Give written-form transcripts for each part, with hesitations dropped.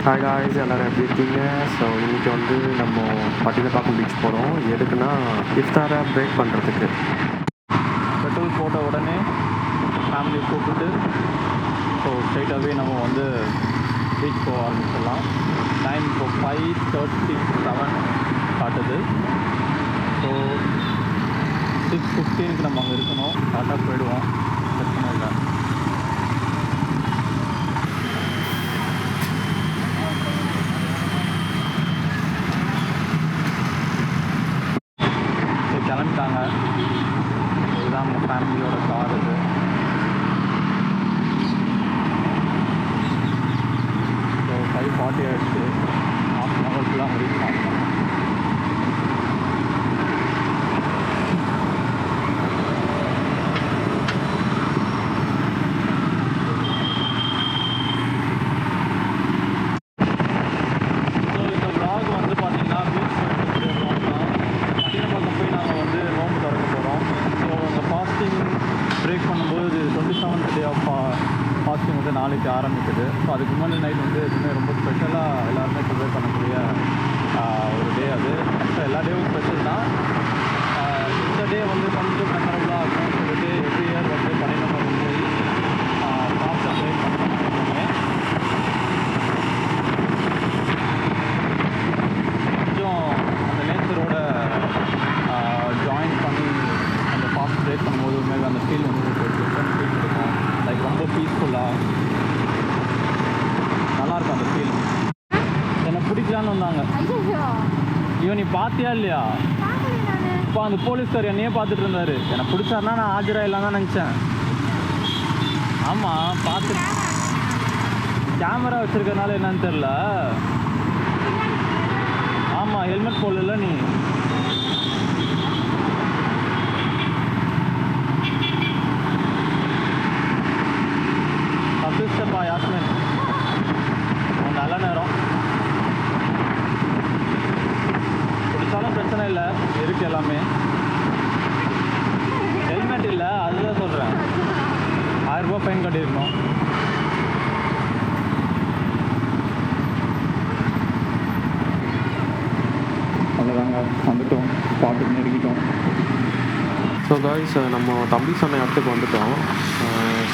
Hi guys, எல்லாரும் எப்படி இருக்கீங்க? ஸோ இன்னைக்கு வந்து நம்ம பட்டினப்பாக்கம் பீச் போகிறோம். எதுக்குன்னா இஃப்தாரை பிரேக் பண்ணுறதுக்கு. பெட்ரோல் போட்ட உடனே ஃபேமிலி கூப்பிட்டு ஸோ ஸ்ட்ரைட்டாகவே நம்ம வந்து பீச் போக ஆரம்பிச்சிடலாம். டைம் இப்போ 5:37 காட்டுது. ஸோ 6:15க்கு நம்ம அங்கே இருக்கணும். கரெக்டாக போயிடுவோம், பிரச்சனை இல்லை. ஸோ கிளம்பிட்டாங்க. இதுதான் நம்ம ஃபேமிலியோட கார் இது. ஸோ 5:40 ஆகிடுச்சு. ஹாஃப் அன் ஹவர்க்குள்ளே அவங்க ரீச் ஆகணும். ஸோ இந்த vlog வந்து பார்த்தீங்கன்னா பீச் போயிட்டு vlog தான். பட்டினப்பாக்கம் போய் நாங்கள் வந்து நோம்பு திறக்க போகிறோம். ஸோ அந்த ஃபாஸ்டிங் பிரேக் பண்ணும்போது 27th டே ஆஃப் ஃபாஸ்டிங் வந்து நாளைக்கு ஆரம்பிக்குது. ஸோ அதுக்கு முன்னாடி நைட் வந்து எதுவுமே ரொம்ப ஸ்பெஷலாக எல்லாருமே ப்ரிப்பேர் பண்ணக்கூடிய ஒரு டே அது. ஸோ எல்லா டேவும் ஸ்பெஷல் தான். இந்த டே வந்து கொஞ்சம் மெமரபுளாக இருக்கும்னு சொல்லிட்டு எவ்ரி இயர் வந்து பட்டினப்பாக்கம் போய் ஃபாஸ்ட்டை பிரேக் பண்ணுறோம் எப்பவுமே. கொஞ்சம் அந்த நேச்சரோட ஜாயின் பண்ணி அந்த ஃபாஸ்ட் பிரேக் பண்ணும்போது உண்மையாக அந்த ஃபீல் வந்து ஒரு டிஃப்ரெண்ட் ஃபீல் இருக்கும். லைக் ரொம்ப பீஸ்ஃபுல்லாக நல்லாயிருக்கும் அந்த ஃபீல். என்னை பிடிக்கலான்னு வந்தாங்க. இவன் நீ பார்த்தியா இல்லையா? இப்போ அந்த போலீஸ்கார் என்னையே பார்த்துட்டு இருந்தார். என்னை பிடிச்சாருன்னா நான் ஆஜராயிடலாம் தான் நினச்சேன். ஆமாம், பார்த்து கேமரா வச்சுருக்கறனால என்னன்னு தெரில. ஆமாம், ஹெல்மெட் போடல நீ. தப்பிச்சப்பா யாஸ்மின், உன் நல்ல நேரம். பிடிச்சாலும் பிரச்சனை இல்லை, இருக்கு எல்லாமே. ஹெல்மெட் இல்லை, அதுதான் சொல்கிறேன். 1000 ரூபா ஃபைன் கட்டியிருக்கணும். அவ்வளோதாங்க, வந்துட்டோம், ஸ்பாட்டுக்கு நெருங்கிட்டோம். ஸோ காய்ஸ், நம்ம தம்பி சொன்ன இடத்துக்கு வந்துட்டோம்.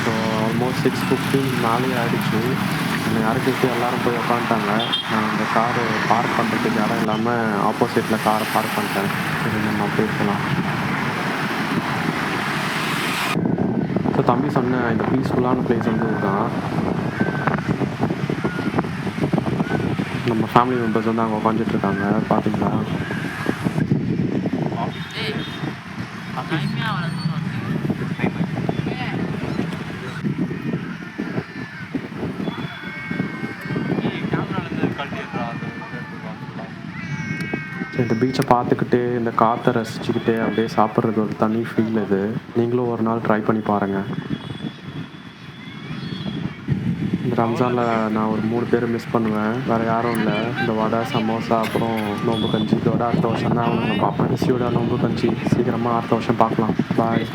ஸோ ஆல்மோஸ்ட் 6:15 மேலே ஆகிடுச்சு. அந்த இடத்துக்கு எல்லோரும் போய் உட்காந்துட்டாங்க. நான் அந்த காரு பார்க் பண்ணுறதுக்கு இடம் இல்லாமல் ஆப்போசிட்டில் காரை பார்க் பண்ணிட்டேன். இது நம்ம அப்படி இருக்கலாம். ஸோ தம்பி சொன்ன இந்த பீஸ்ஃபுல்லான பிளேஸ் வந்து இதுதான். நம்ம ஃபேமிலி மெம்பர்ஸ் வந்து அங்கே உட்காந்துட்ருக்காங்க, பார்த்தீங்களா? இந்த பீச்சை பார்த்துக்கிட்டு இந்த காற்றை ரசிச்சுக்கிட்டு அப்படியே சாப்பிட்றது ஒரு தனி ஃபீல். இது நீங்களும் ஒரு நாள் ட்ரை பண்ணி பாருங்கள். இந்த ரம்ஜானில் நான் ஒரு 3 பேர் மிஸ் பண்ணுவேன். வேறு யாரும் இல்லை. இந்த வடை, சமோசா, அப்புறம் நோம்பு கஞ்சி. இதோட அடுத்த வருஷம் தான் அவங்க பார்ப்பேன். ஈஸியோட நோம்பு கஞ்சி. சீக்கிரமாக அடுத்த வருஷம் பார்க்கலாம். பாய்.